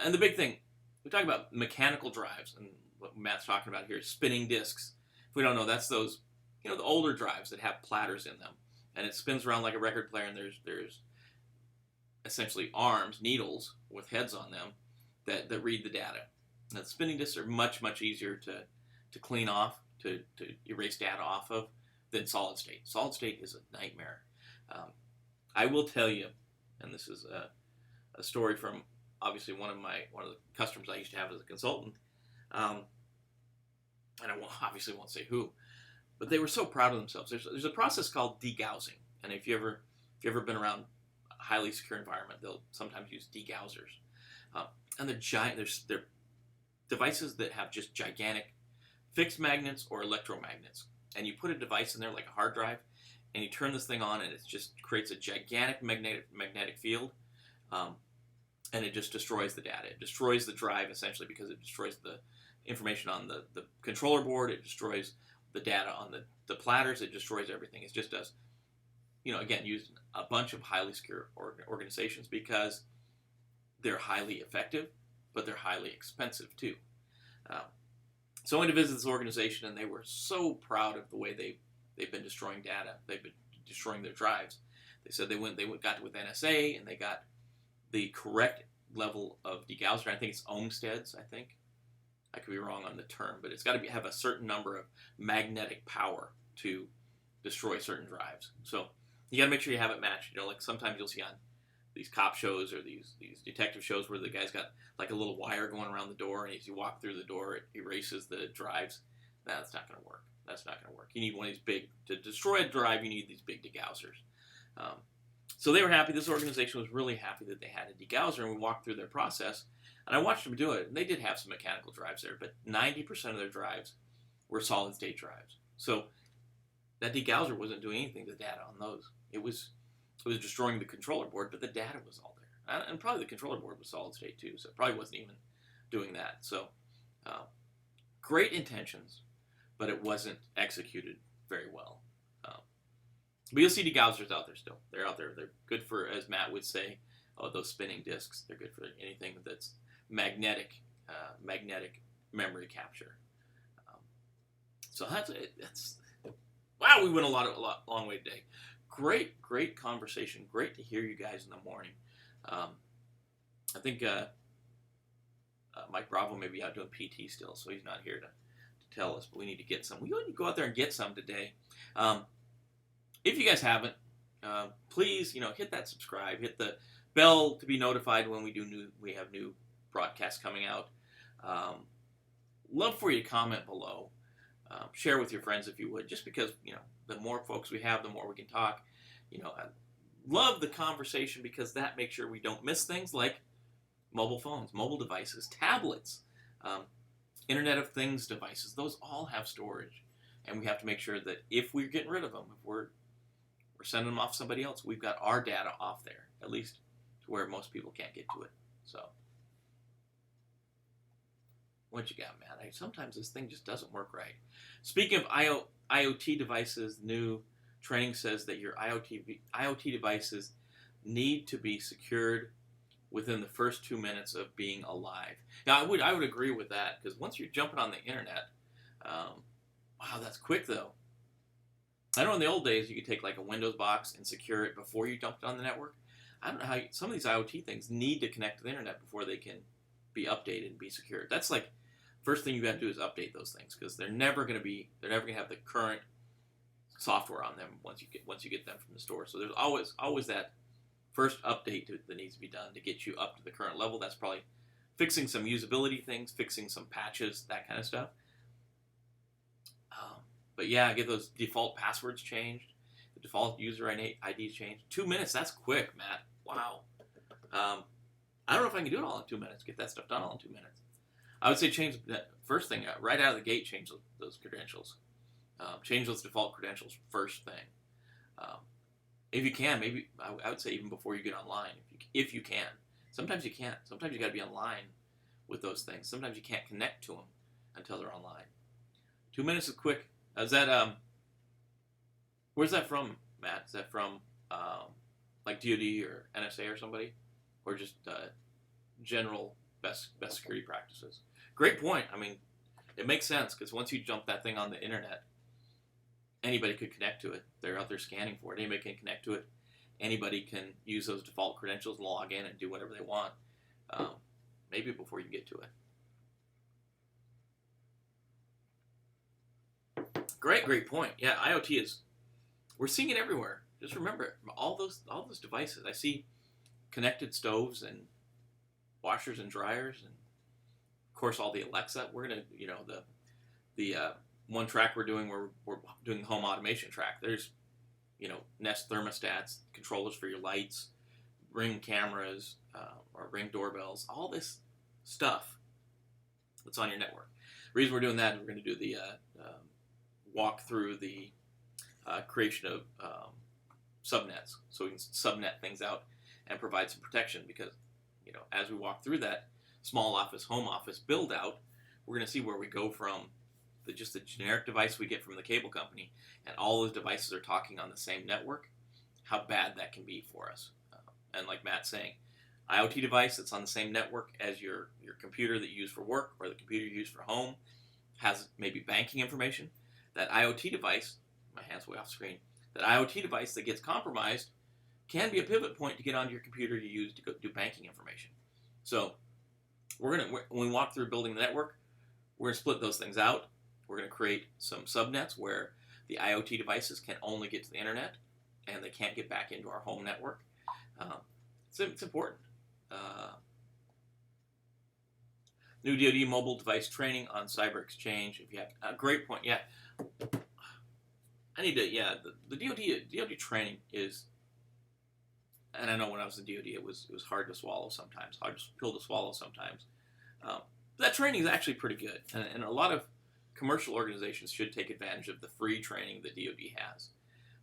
and the big thing, we talk about mechanical drives, and what Matt's talking about here is spinning disks. If we don't know, that's those, the older drives that have platters in them, and it spins around like a record player, and there's essentially arms, needles with heads on them that read the data. Now, the spinning disks are much easier to clean off, to erase data off of, than solid state. Solid state is a nightmare. I will tell you, and this is a story from obviously one of the customers I used to have as a consultant, and I obviously won't say who, but they were so proud of themselves. There's a process called degaussing, and if you ever been around a highly secure environment, they'll sometimes use degaussers, and they're giant. They're devices that have just gigantic fixed magnets or electromagnets, and you put a device in there like a hard drive, and you turn this thing on, and it just creates a gigantic magnetic field, and it just destroys the data. It destroys the drive, essentially, because it destroys the information on the controller board. It destroys the data on the platters. It destroys everything. It just does, again, used in a bunch of highly secure organizations because they're highly effective, but they're highly expensive too. So I went to visit this organization, and they were so proud of the way they've been destroying data. They've been destroying their drives. They said they got with NSA, and they got the correct level of degausser. I think it's ohmsteds. I think I could be wrong on the term, but it's got to have a certain number of magnetic power to destroy certain drives. So you got to make sure you have it matched. Like sometimes you'll see on these cop shows or these detective shows where the guy's got like a little wire going around the door, and as you walk through the door, it erases the drives. That's not going to work. That's not going to work. You need one of these big, to destroy a drive, you need these big degaussers. So they were happy. This organization was really happy that they had a degausser, and we walked through their process. And I watched them do it. And they did have some mechanical drives there, but 90% of their drives were solid-state drives. So that degausser wasn't doing anything to the data on those. It was destroying the controller board, but the data was all there. And probably the controller board was solid-state too, so it probably wasn't even doing that. So great intentions, but it wasn't executed very well. But you'll see degaussers out there still. They're out there. They're good for, as Matt would say, those spinning disks. They're good for anything that's magnetic memory capture. So that's wow. We went a long way today. Great conversation. Great to hear you guys in the morning. I think Mike Bravo may be out doing PT still, so he's not here to tell us. But we need to get some. We need to go out there and get some today. If you guys haven't, please, hit that subscribe, hit the bell to be notified when we have new broadcasts coming out. Love for you to comment below. Share with your friends if you would, just because, the more folks we have, the more we can talk. I love the conversation because that makes sure we don't miss things like mobile phones, mobile devices, tablets, Internet of Things devices. Those all have storage, and we have to make sure that if we're getting rid of them, if we're sending them off to somebody else, we've got our data off there, at least to where most people can't get to it. So, what you got, Matt? Sometimes this thing just doesn't work right. Speaking of IoT devices, new training says that your IoT devices need to be secured within the first 2 minutes of being alive. Now, I would agree with that, because once you're jumping on the internet, wow, that's quick though. I know in the old days you could take like a Windows box and secure it before you dumped it on the network. I don't know how some of these IoT things need to connect to the internet before they can be updated and be secured. That's like first thing you got to do is update those things, because they're never going to have the current software on them once you get them from the store. So there's always that first update that needs to be done to get you up to the current level. That's probably fixing some usability things, fixing some patches, that kind of stuff. But yeah, get those default passwords changed, the default user ID changed. 2 minutes, that's quick, Matt. Wow. I don't know if I can do it all in 2 minutes, get that stuff done all in 2 minutes. I would say change that first thing, right out of the gate, change those credentials. Change those default credentials first thing. If you can, maybe, I would say even before you get online, if you can. Sometimes you can't. Sometimes you got to be online with those things. Sometimes you can't connect to them until they're online. 2 minutes is quick. Is that, where's that from, Matt? Is that from, like DoD or NSA or somebody? Or just general best security practices? Great point. I mean, it makes sense, because once you jump that thing on the internet, anybody could connect to it. They're out there scanning for it. Anybody can connect to it. Anybody can use those default credentials and log in and do whatever they want, maybe before you get to it. Great point. Yeah, IoT we're seeing it everywhere. Just remember, all those devices. I see connected stoves and washers and dryers, and of course all the Alexa. We're gonna, the one track we're doing, we're doing the home automation track. There's, Nest thermostats, controllers for your lights, Ring cameras, or Ring doorbells, all this stuff that's on your network. The reason we're doing that is we're going to do the walk through the creation of subnets, so we can subnet things out and provide some protection, because as we walk through that small office, home office build out, we're going to see where we go from just the generic device we get from the cable company, and all those devices are talking on the same network, how bad that can be for us. And like Matt's saying, IoT device that's on the same network as your computer that you use for work or the computer you use for home has maybe banking information. That IoT device, my hand's way off screen, that IoT device that gets compromised can be a pivot point to get onto your computer you use to go do banking information. So when we walk through building the network, we're going to split those things out. We're going to create some subnets where the IoT devices can only get to the internet and they can't get back into our home network. It's important. New DoD mobile device training on cyber exchange. If you have a great point, yeah. I need to, yeah, the DoD training is, and I know when I was in DoD, it was hard to swallow sometimes, hard pill to swallow sometimes. That training is actually pretty good, and a lot of commercial organizations should take advantage of the free training that DoD has.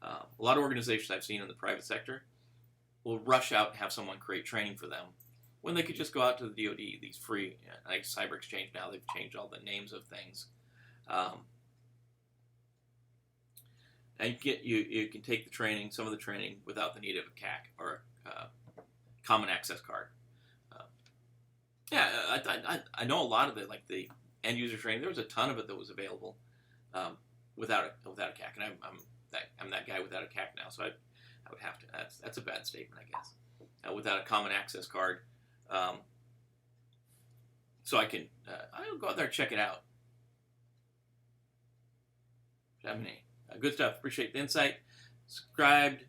A lot of organizations I've seen in the private sector will rush out and have someone create training for them when they could just go out to the DoD, these free, like Cyber Exchange now, they've changed all the names of things. And you can take the training, some of the training, without the need of a CAC or a common access card. I know a lot of it, like the end user training. There was a ton of it that was available without a CAC, and I'm that guy without a CAC now, so I would have to. That's a bad statement, I guess. Without a common access card, so I'll go out there and check it out. Good stuff. Appreciate the insight. Subscribed.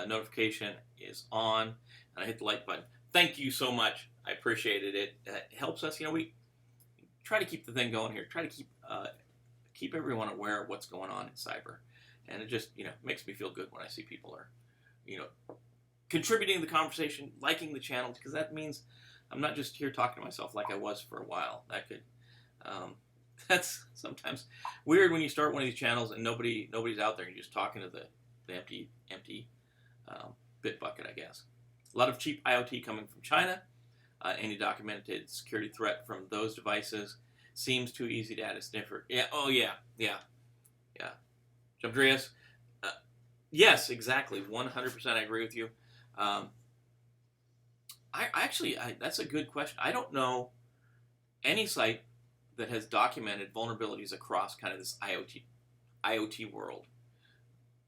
Notification is on, and I hit the like button. Thank you so much. I appreciated it. It helps us. We try to keep the thing going here. Try to keep everyone aware of what's going on in cyber, and it just makes me feel good when I see people are contributing to the conversation, liking the channel, because that means I'm not just here talking to myself like I was for a while. That could that's sometimes weird when you start one of these channels and nobody's out there and you're just talking to the empty bit bucket, I guess. A lot of cheap IoT coming from China. Any documented security threat from those devices seems too easy to add a sniffer. Yeah. Oh yeah. Andreas. Yes, exactly. 100%. I agree with you. That's a good question. I don't know any site that has documented vulnerabilities across kind of this IoT world.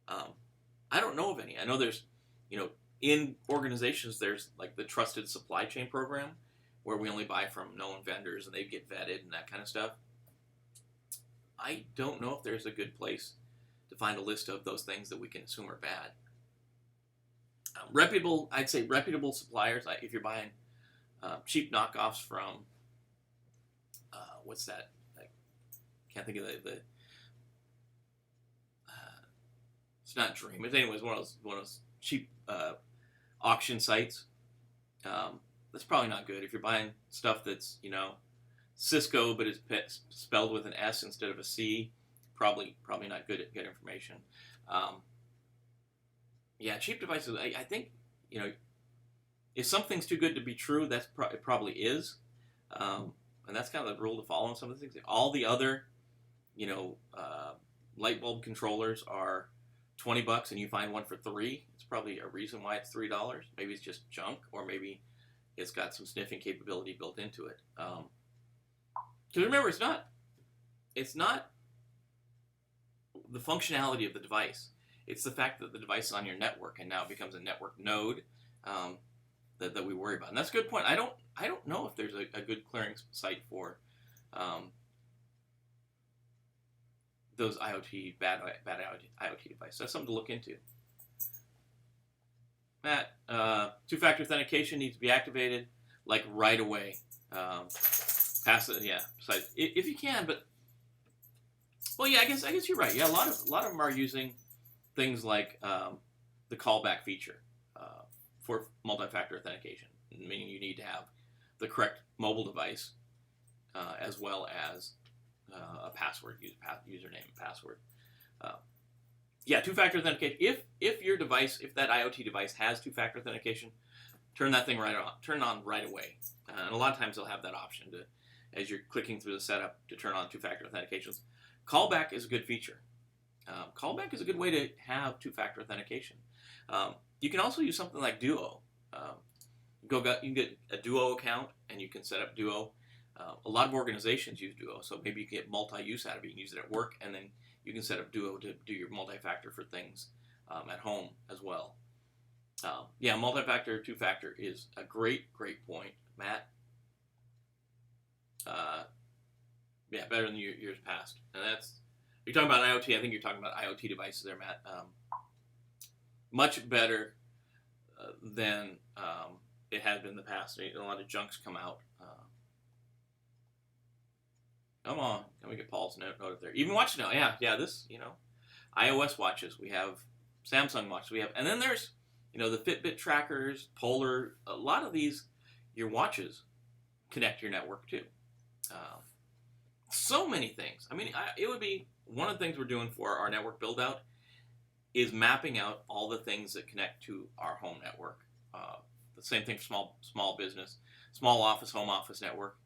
I don't know of any. I know there's, in organizations, there's like the Trusted Supply Chain Program, where we only buy from known vendors and they get vetted and that kind of stuff. I don't know if there's a good place to find a list of those things that we can assume are bad. I'd say reputable suppliers. If you're buying cheap knockoffs from, what's that? I can't think of the it's not Dream. It's anyways one of those cheap auction sites. That's probably not good. If you're buying stuff that's Cisco but it's spelled with an S instead of a C, probably not good information. Cheap devices. I think if something's too good to be true, it probably is, and that's kind of the rule to follow on some of the things. All the other light bulb controllers are $20 and you find one for $3. It's probably a reason why it's $3. Maybe it's just junk, or maybe it's got some sniffing capability built into it. Because remember, it's not the functionality of the device. It's the fact that the device is on your network and now it becomes a network node that we worry about. And that's a good point. I don't know if there's a good clearing site for those bad IoT devices. That's something to look into. Matt, two-factor authentication needs to be activated like right away. Pass it, yeah. Besides, if you can, but I guess you're right. Yeah, a lot of them are using things like the callback feature for multi-factor authentication, meaning you need to have the correct mobile device as well as a password, username and password. Two-factor authentication. If that IoT device has two-factor authentication, turn that thing turn on right away. And a lot of times they'll have that option as you're clicking through the setup to turn on two-factor authentications. Callback is a good feature. Callback is a good way to have two-factor authentication. You can also use something like Duo. You can get a Duo account and you can set up Duo. A lot of organizations use Duo, so maybe you can get multi-use out of it. You can use it at work, and then you can set up Duo to do your multi-factor for things at home as well. Multi-factor, two-factor is a great point, Matt. Better than years past. And you're talking about IoT. I think you're talking about IoT devices there, Matt. Much better than it has been in the past. A lot of junks come out. Come on, can we get Paul's note up there? Even watch now, yeah. This, iOS watches. We have Samsung watches. We have, and then there's, the Fitbit trackers, Polar. A lot of these, your watches connect to your network too. So many things. I mean, it would be one of the things we're doing for our network build out is mapping out all the things that connect to our home network. The same thing for small business, small office, home office network.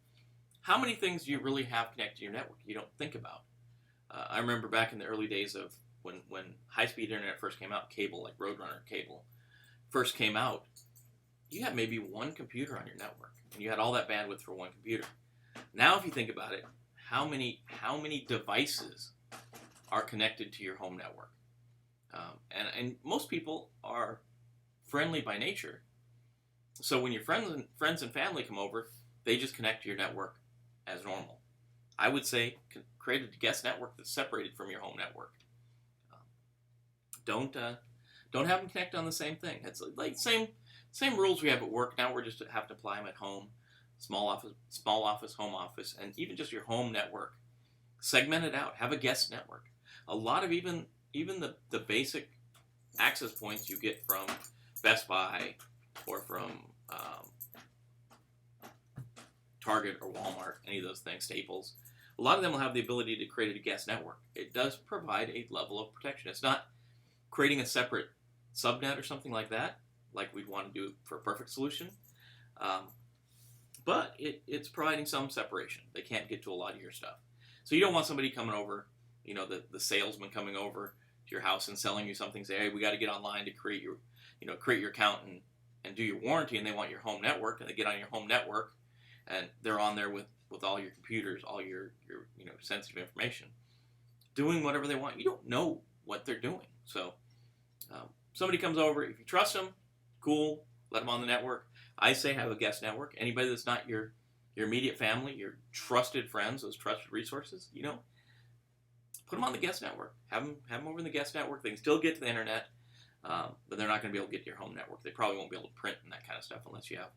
How many things do you really have connected to your network you don't think about? I remember back in the early days of when high-speed internet first came out, cable, like Roadrunner cable, first came out, you had maybe one computer on your network, and you had all that bandwidth for one computer. Now, if you think about it, how many devices are connected to your home network? And most people are friendly by nature. So when your friends and family come over, they just connect to your network as normal. I would say create a guest network that's separated from your home network. Don't have them connect on the same thing. It's like same rules we have at work. Now we're just have to apply them at home. Small office, home office, and even just your home network. Segment it out. Have a guest network. A lot of even the basic access points you get from Best Buy or from Target or Walmart, any of those things, Staples, a lot of them will have the ability to create a guest network. It does provide a level of protection. It's not creating a separate subnet or something like that, like we'd want to do for a perfect solution, but it's providing some separation. They can't get to a lot of your stuff. So you don't want somebody coming over, the salesman coming over to your house and selling you something, say, hey, we got to get online to create your account and do your warranty, and they want your home network, and they get on your home network, and they're on there with all your computers, all your sensitive information, doing whatever they want. You don't know what they're doing. So somebody comes over, if you trust them, cool, let them on the network. I say have a guest network. Anybody that's not your immediate family, your trusted friends, those trusted resources, put them on the guest network. Have them over in the guest network. They can still get to the internet, but they're not going to be able to get to your home network. They probably won't be able to print and that kind of stuff unless you have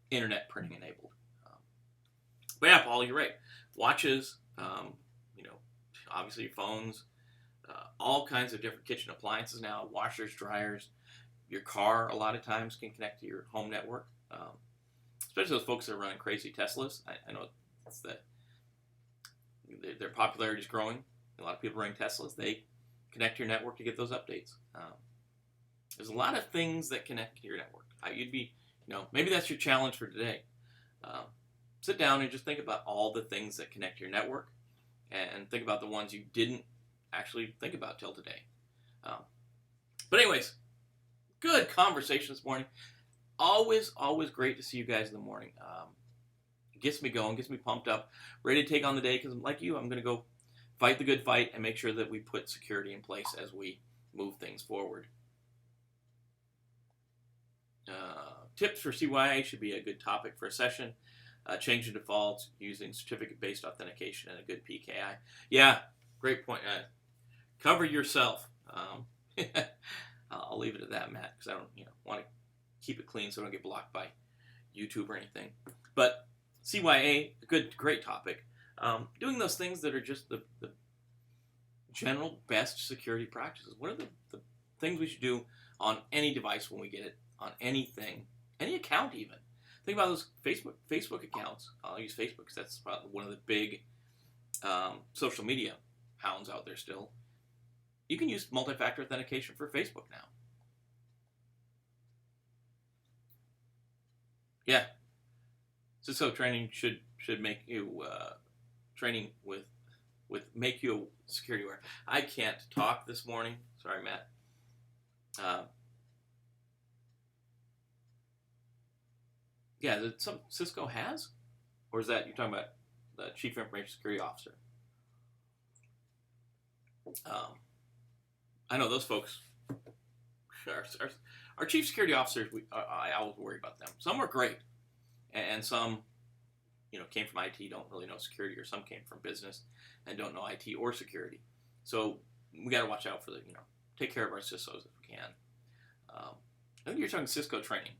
internet printing enabled. But yeah, Paul, you're right. Watches, obviously your phones, all kinds of different kitchen appliances now, washers, dryers. Your car, a lot of times, can connect to your home network, especially those folks that are running crazy Teslas. I know their popularity is growing. A lot of people running Teslas. They connect to your network to get those updates. There's a lot of things that connect to your network. You'd be, maybe that's your challenge for today. Sit down and just think about all the things that connect to your network, and think about the ones you didn't actually think about till today. But anyways, good conversation this morning. Always great to see you guys in the morning. Gets me going, gets me pumped up, ready to take on the day, because like you, I'm going to go fight the good fight and make sure that we put security in place as we move things forward. Tips for CYA should be a good topic for a session. Change the defaults using certificate-based authentication and a good PKI. Yeah, great point. Cover yourself. I'll leave it at that, Matt, because I don't want to keep it clean so I don't get blocked by YouTube or anything. But CYA, great topic. Doing those things that are just the general best security practices. What are the things we should do on any device when we get it, on anything, any account even? Think about those Facebook accounts. I'll use Facebook because that's probably one of the big social media hounds out there still. You can use multi-factor authentication for Facebook now. Yeah, Cisco training should make you training with make you security aware. I can't talk this morning. Sorry, Matt. Yeah, is it some Cisco has, or is that you're talking about the Chief Information Security Officer? I know those folks. Our chief security officers, I always worry about them. Some are great, and some, came from IT, don't really know security, or some came from business and don't know IT or security. So we got to watch out for take care of our CISOs if we can. I think you're talking Cisco training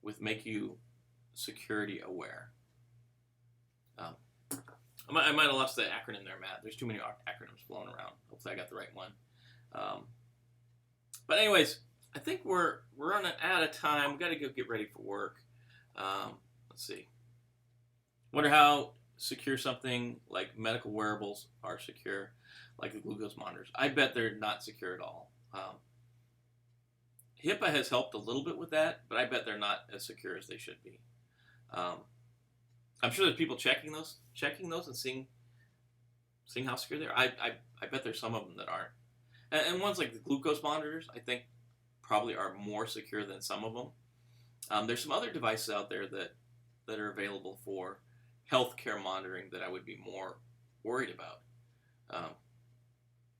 with make you security aware. I might have lost the acronym there, Matt. There's too many acronyms flown around. Hopefully I got the right one. But anyways, I think we're running out of time. We got to go get ready for work. Let's see. Wonder how secure something like medical wearables are secure, like the glucose monitors. I bet they're not secure at all. HIPAA has helped a little bit with that, but I bet they're not as secure as they should be. I'm sure there's people checking those and seeing how secure they are. I bet there's some of them that aren't. And ones like the glucose monitors, I think probably are more secure than some of them. There's some other devices out there that are available for healthcare monitoring that I would be more worried about.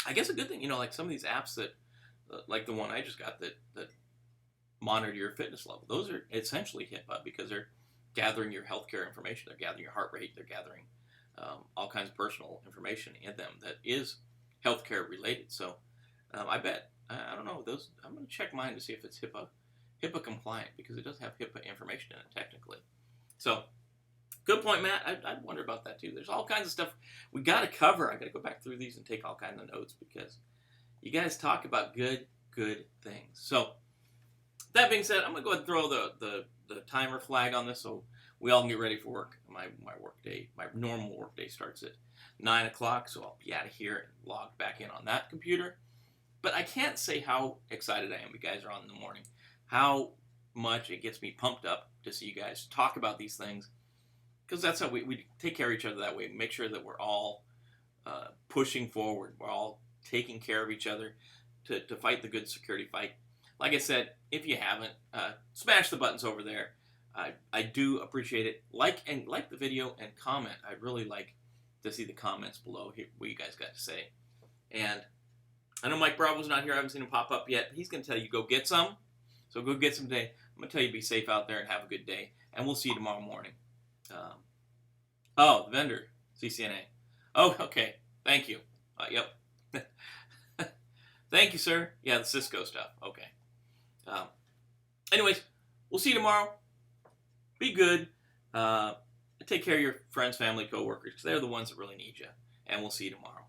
I guess a good thing, like some of these apps that, like the one I just got that monitor your fitness level, those are essentially HIPAA because they're gathering your healthcare information. They're gathering your heart rate. They're gathering all kinds of personal information in them that is healthcare related. So I bet, I don't know, those. I'm going to check mine to see if it's HIPAA compliant because it does have HIPAA information in it technically. So good point, Matt. I'd wonder about that too. There's all kinds of stuff we got to cover. I got to go back through these and take all kinds of notes because you guys talk about good things. So that being said, I'm going to go ahead and throw the timer flag on this so we all can get ready for work. My work day, my normal work day starts at 9 o'clock, so I'll be out of here and logged back in on that computer. But I can't say how excited I am. You guys are on in the morning. How much it gets me pumped up to see you guys talk about these things. Because that's how we take care of each other that way. Make sure that we're all pushing forward. We're all taking care of each other to fight the good security fight. Like I said, if you haven't, smash the buttons over there. I do appreciate it. Like the video and comment. I'd really like to see the comments below here, what you guys got to say. And I know Mike Bravo's not here. I haven't seen him pop up yet. He's going to tell you go get some. So go get some today. I'm going to tell you be safe out there and have a good day. And we'll see you tomorrow morning. The vendor, CCNA. Oh, okay. Thank you. Yep. Thank you, sir. Yeah, the Cisco stuff. Okay. Anyways, we'll see you tomorrow. Be good. Take care of your friends, family, coworkers, because they're the ones that really need you. And we'll see you tomorrow.